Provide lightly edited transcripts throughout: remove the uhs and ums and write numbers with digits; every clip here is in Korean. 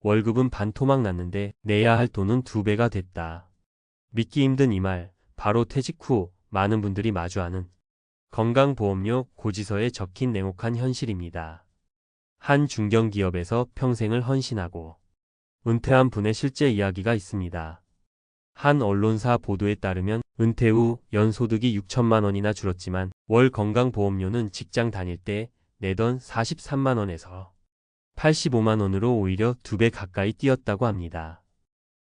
월급은 반토막 났는데 내야 할 돈은 2배가 됐다. 믿기 힘든 이 말, 바로 퇴직 후 많은 분들이 마주하는 건강보험료 고지서에 적힌 냉혹한 현실입니다. 한 중견기업에서 평생을 헌신하고 은퇴한 분의 실제 이야기가 있습니다. 한 언론사 보도에 따르면 은퇴 후 연소득이 6천만 원이나 줄었지만 월 건강보험료는 직장 다닐 때 내던 43만 원에서 85만 원으로 오히려 2배 가까이 뛰었다고 합니다.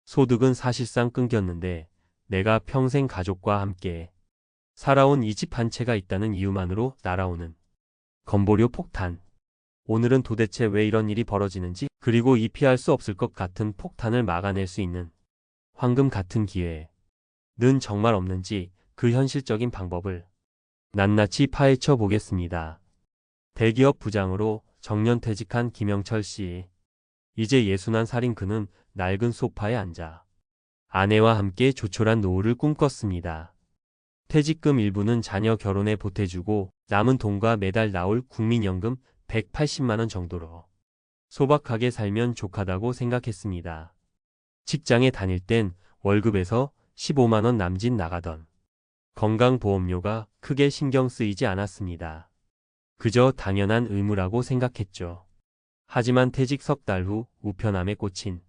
소득은 사실상 끊겼는데 내가 평생 가족과 함께 살아온 이 집 한 채가 있다는 이유만으로 날아오는 건보료 폭탄. 오늘은 도대체 왜 이런 일이 벌어지는지, 그리고 이 피할 수 없을 것 같은 폭탄을 막아낼 수 있는 황금 같은 기회는 정말 없는지, 그 현실적인 방법을 낱낱이 파헤쳐 보겠습니다. 대기업 부장으로 정년퇴직한 김영철 씨. 이제 60살 그는 낡은 소파에 앉아 아내와 함께 조촐한 노후를 꿈꿨습니다. 퇴직금 일부는 자녀 결혼에 보태주고 남은 돈과 매달 나올 국민연금 180만 원 정도로 소박하게 살면 족하다고 생각했습니다. 직장에 다닐 땐 월급에서 15만 원 남짓 나가던 건강보험료가 크게 신경 쓰이지 않았습니다. 그저 당연한 의무라고 생각했죠. 하지만 퇴직 3달 후 우편함에 꽂힌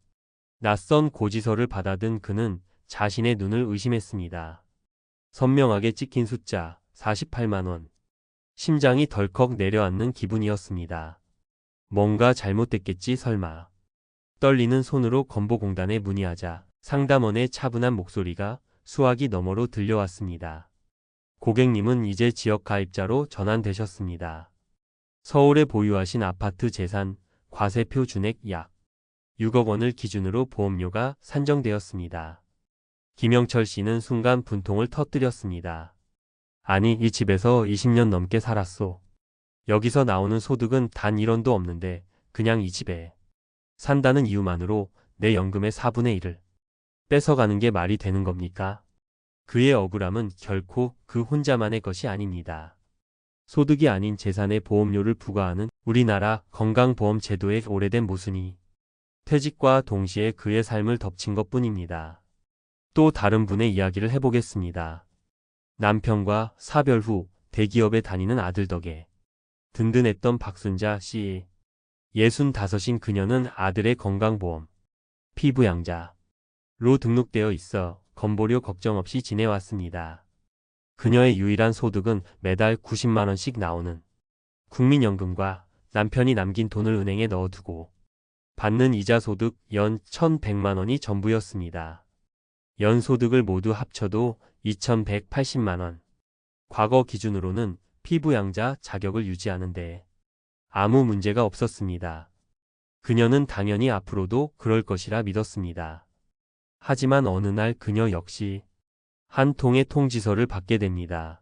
낯선 고지서를 받아든 그는 자신의 눈을 의심했습니다. 선명하게 찍힌 숫자 48만 원. 심장이 덜컥 내려앉는 기분이었습니다. 뭔가 잘못됐겠지 설마. 떨리는 손으로 건보공단에 문의하자 상담원의 차분한 목소리가 수화기 너머로 들려왔습니다. 고객님은 이제 지역가입자로 전환되셨습니다. 서울에 보유하신 아파트 재산, 과세표 준액 약 6억 원을 기준으로 보험료가 산정되었습니다. 김영철 씨는 순간 분통을 터뜨렸습니다. 아니, 이 집에서 20년 넘게 살았소. 여기서 나오는 소득은 단 1원도 없는데 그냥 이 집에 산다는 이유만으로 내 연금의 4분의 1을 뺏어가는 게 말이 되는 겁니까? 그의 억울함은 결코 그 혼자만의 것이 아닙니다. 소득이 아닌 재산에 보험료를 부과하는 우리나라 건강보험 제도의 오래된 모순이 퇴직과 동시에 그의 삶을 덮친 것뿐입니다. 또 다른 분의 이야기를 해보겠습니다. 남편과 사별 후 대기업에 다니는 아들 덕에 든든했던 박순자 씨. 65인 그녀는 아들의 건강보험 피부양자로 등록되어 있어 건보료 걱정 없이 지내왔습니다. 그녀의 유일한 소득은 매달 90만 원씩 나오는 국민연금과 남편이 남긴 돈을 은행에 넣어두고 받는 이자 소득 연 1,100만 원이 전부였습니다. 연소득을 모두 합쳐도 2,180만 원. 과거 기준으로는 피부양자 자격을 유지하는데 아무 문제가 없었습니다. 그녀는 당연히 앞으로도 그럴 것이라 믿었습니다. 하지만 어느 날 그녀 역시 한 통의 통지서를 받게 됩니다.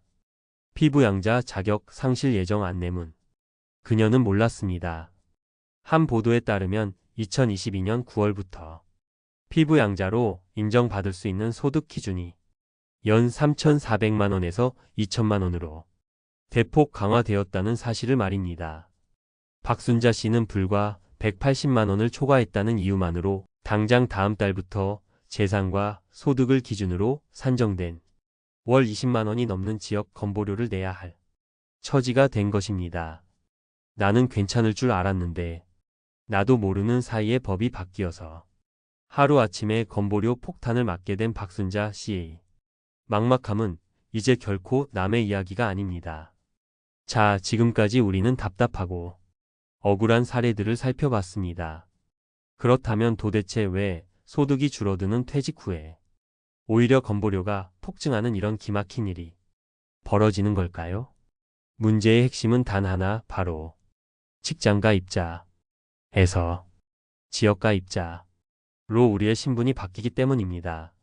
피부양자 자격 상실 예정 안내문. 그녀는 몰랐습니다. 한 보도에 따르면 2022년 9월부터 피부양자로 인정받을 수 있는 소득 기준이 연 3,400만 원에서 2천만 원으로 대폭 강화되었다는 사실을 말입니다. 박순자 씨는 불과 180만 원을 초과했다는 이유만으로 당장 다음 달부터 재산과 소득을 기준으로 산정된 월 20만 원이 넘는 지역 건보료를 내야 할 처지가 된 것입니다. 나는 괜찮을 줄 알았는데 나도 모르는 사이에 법이 바뀌어서 하루아침에 건보료 폭탄을 맞게 된 박순자 씨의 막막함은 이제 결코 남의 이야기가 아닙니다. 자, 지금까지 우리는 답답하고 억울한 사례들을 살펴봤습니다. 그렇다면 도대체 왜 소득이 줄어드는 퇴직 후에 오히려 건보료가 폭증하는 이런 기막힌 일이 벌어지는 걸까요? 문제의 핵심은 단 하나, 바로 직장가입자에서 지역가입자로 우리의 신분이 바뀌기 때문입니다.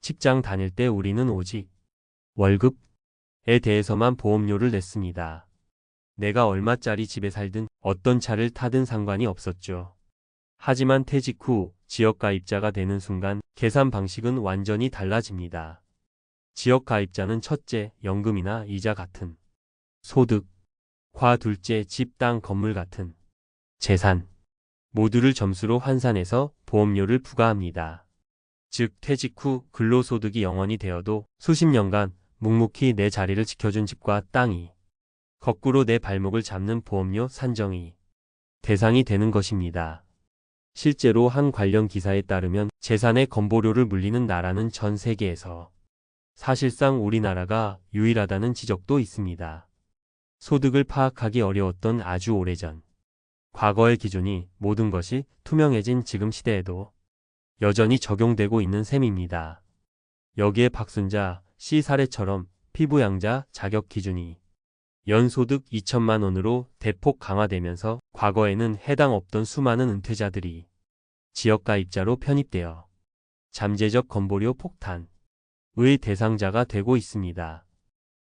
직장 다닐 때 우리는 오직 월급에 대해서만 보험료를 냈습니다. 내가 얼마짜리 집에 살든 어떤 차를 타든 상관이 없었죠. 하지만 퇴직 후 지역가입자가 되는 순간 계산 방식은 완전히 달라집니다. 지역가입자는 첫째, 연금이나 이자 같은 소득과 둘째, 집, 땅, 건물 같은 재산, 모두를 점수로 환산해서 보험료를 부과합니다. 즉 퇴직 후 근로소득이 0원이 되어도 수십 년간 묵묵히 내 자리를 지켜준 집과 땅이 거꾸로 내 발목을 잡는 보험료 산정이 대상이 되는 것입니다. 실제로 한 관련 기사에 따르면 재산의 건보료를 물리는 나라는 전 세계에서 사실상 우리나라가 유일하다는 지적도 있습니다. 소득을 파악하기 어려웠던 아주 오래전 과거의 기준이 모든 것이 투명해진 지금 시대에도 여전히 적용되고 있는 셈입니다. 여기에 박순자 씨 사례처럼 피부양자 자격 기준이 연소득 2천만 원으로 대폭 강화되면서 과거에는 해당 없던 수많은 은퇴자들이 지역가입자로 편입되어 잠재적 건보료 폭탄의 대상자가 되고 있습니다.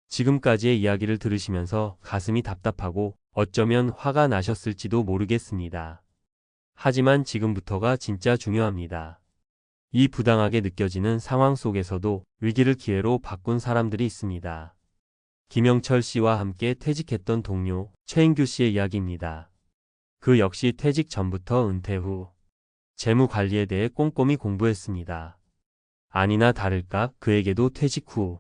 지금까지의 이야기를 들으시면서 가슴이 답답하고 어쩌면 화가 나셨을지도 모르겠습니다. 하지만 지금부터가 진짜 중요합니다. 이 부당하게 느껴지는 상황 속에서도 위기를 기회로 바꾼 사람들이 있습니다. 김영철 씨와 함께 퇴직했던 동료 최인규 씨의 이야기입니다. 그 역시 퇴직 전부터 은퇴 후 재무 관리에 대해 꼼꼼히 공부했습니다. 아니나 다를까 그에게도 퇴직 후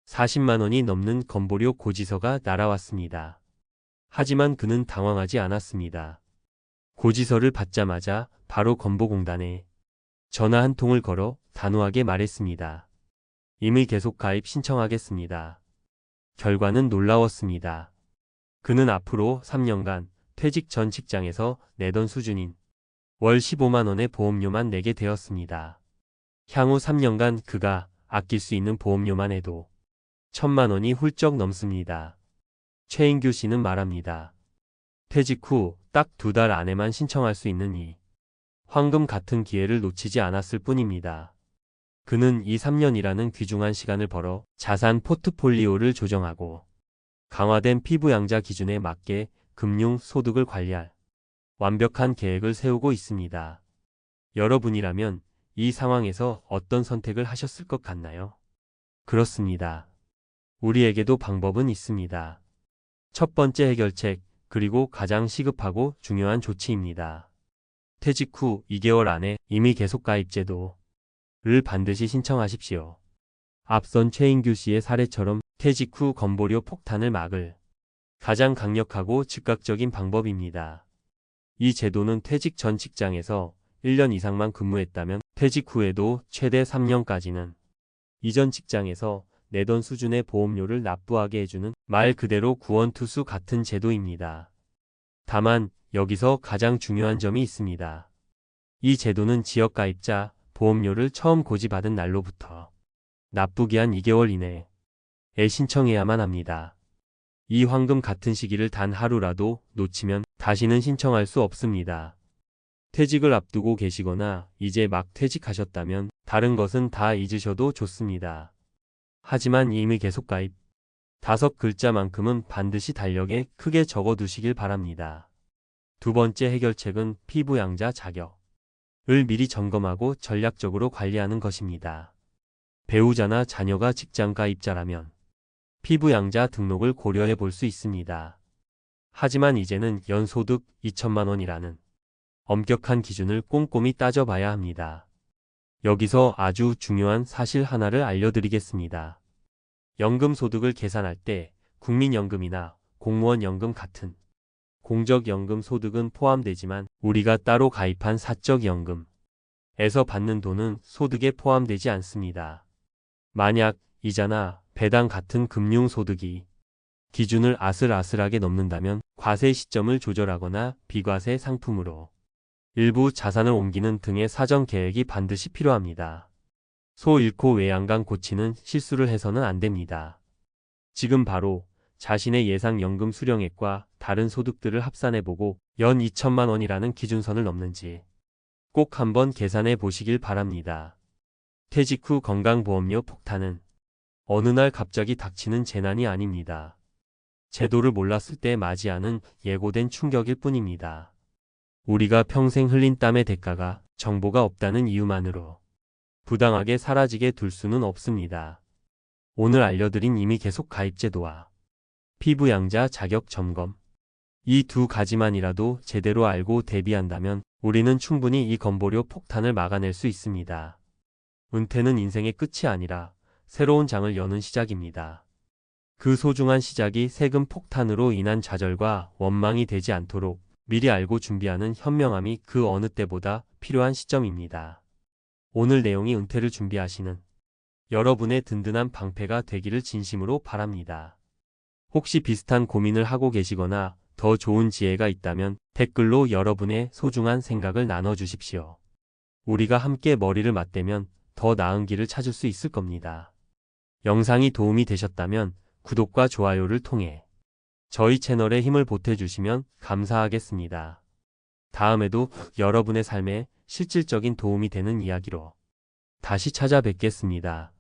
40만 원이 넘는 건보료 고지서가 날아왔습니다. 하지만 그는 당황하지 않았습니다. 고지서를 받자마자 바로 건보공단에 전화 한 통을 걸어 단호하게 말했습니다. 임의 계속 가입 신청하겠습니다. 결과는 놀라웠습니다. 그는 앞으로 3년간 퇴직 전 직장에서 내던 수준인 월 15만 원의 보험료만 내게 되었습니다. 향후 3년간 그가 아낄 수 있는 보험료만 해도 1,000만 원이 훌쩍 넘습니다. 최인규 씨는 말합니다. 퇴직 후 딱 2달 안에만 신청할 수 있는 이 황금 같은 기회를 놓치지 않았을 뿐입니다. 그는 이 3년이라는 귀중한 시간을 벌어 자산 포트폴리오를 조정하고 강화된 피부양자 기준에 맞게 금융 소득을 관리할 완벽한 계획을 세우고 있습니다. 여러분이라면 이 상황에서 어떤 선택을 하셨을 것 같나요? 그렇습니다. 우리에게도 방법은 있습니다. 첫 번째 해결책, 그리고 가장 시급하고 중요한 조치입니다. 퇴직 후 2개월 안에 임의 계속 가입 제도를 반드시 신청하십시오. 앞선 최인규 씨의 사례처럼 퇴직 후 건보료 폭탄을 막을 가장 강력하고 즉각적인 방법입니다. 이 제도는 퇴직 전 직장에서 1년 이상만 근무했다면 퇴직 후에도 최대 3년까지는 이전 직장에서 내던 수준의 보험료를 납부하게 해주는 말 그대로 구원투수 같은 제도입니다. 다만 여기서 가장 중요한 점이 있습니다. 이 제도는 지역가입자 보험료를 처음 고지받은 날로부터 납부기한 2개월 이내에 신청해야만 합니다. 이 황금 같은 시기를 단 하루라도 놓치면 다시는 신청할 수 없습니다. 퇴직을 앞두고 계시거나 이제 막 퇴직하셨다면 다른 것은 다 잊으셔도 좋습니다. 하지만 임의 계속 가입 5글자만큼은 반드시 달력에 크게 적어두시길 바랍니다. 두 번째 해결책은 피부양자 자격을 미리 점검하고 전략적으로 관리하는 것입니다. 배우자나 자녀가 직장 가입자라면 피부양자 등록을 고려해 볼 수 있습니다. 하지만 이제는 연소득 2천만 원이라는 엄격한 기준을 꼼꼼히 따져봐야 합니다. 여기서 아주 중요한 사실 하나를 알려드리겠습니다. 연금소득을 계산할 때 국민연금이나 공무원연금 같은 공적연금 소득은 포함되지만 우리가 따로 가입한 사적연금에서 받는 돈은 소득에 포함되지 않습니다. 만약 이자나 배당 같은 금융소득이 기준을 아슬아슬하게 넘는다면 과세 시점을 조절하거나 비과세 상품으로 일부 자산을 옮기는 등의 사전 계획이 반드시 필요합니다. 소 잃고 외양간 고치는 실수를 해서는 안 됩니다. 지금 바로 자신의 예상 연금 수령액과 다른 소득들을 합산해보고 연 2천만 원이라는 기준선을 넘는지 꼭 한번 계산해 보시길 바랍니다. 퇴직 후 건강보험료 폭탄은 어느 날 갑자기 닥치는 재난이 아닙니다. 제도를 몰랐을 때 맞이하는 예고된 충격일 뿐입니다. 우리가 평생 흘린 땀의 대가가 정보가 없다는 이유만으로 부당하게 사라지게 둘 수는 없습니다. 오늘 알려드린 임의 계속 가입 제도와 피부양자 자격 점검 이 두 가지만이라도 제대로 알고 대비한다면 우리는 충분히 이 건보료 폭탄을 막아낼 수 있습니다. 은퇴는 인생의 끝이 아니라 새로운 장을 여는 시작입니다. 그 소중한 시작이 세금 폭탄으로 인한 좌절과 원망이 되지 않도록 미리 알고 준비하는 현명함이 그 어느 때보다 필요한 시점입니다. 오늘 내용이 은퇴를 준비하시는 여러분의 든든한 방패가 되기를 진심으로 바랍니다. 혹시 비슷한 고민을 하고 계시거나 더 좋은 지혜가 있다면 댓글로 여러분의 소중한 생각을 나눠주십시오. 우리가 함께 머리를 맞대면 더 나은 길을 찾을 수 있을 겁니다. 영상이 도움이 되셨다면 구독과 좋아요를 통해 저희 채널에 힘을 보태주시면 감사하겠습니다. 다음에도 여러분의 삶에 실질적인 도움이 되는 이야기로 다시 찾아뵙겠습니다.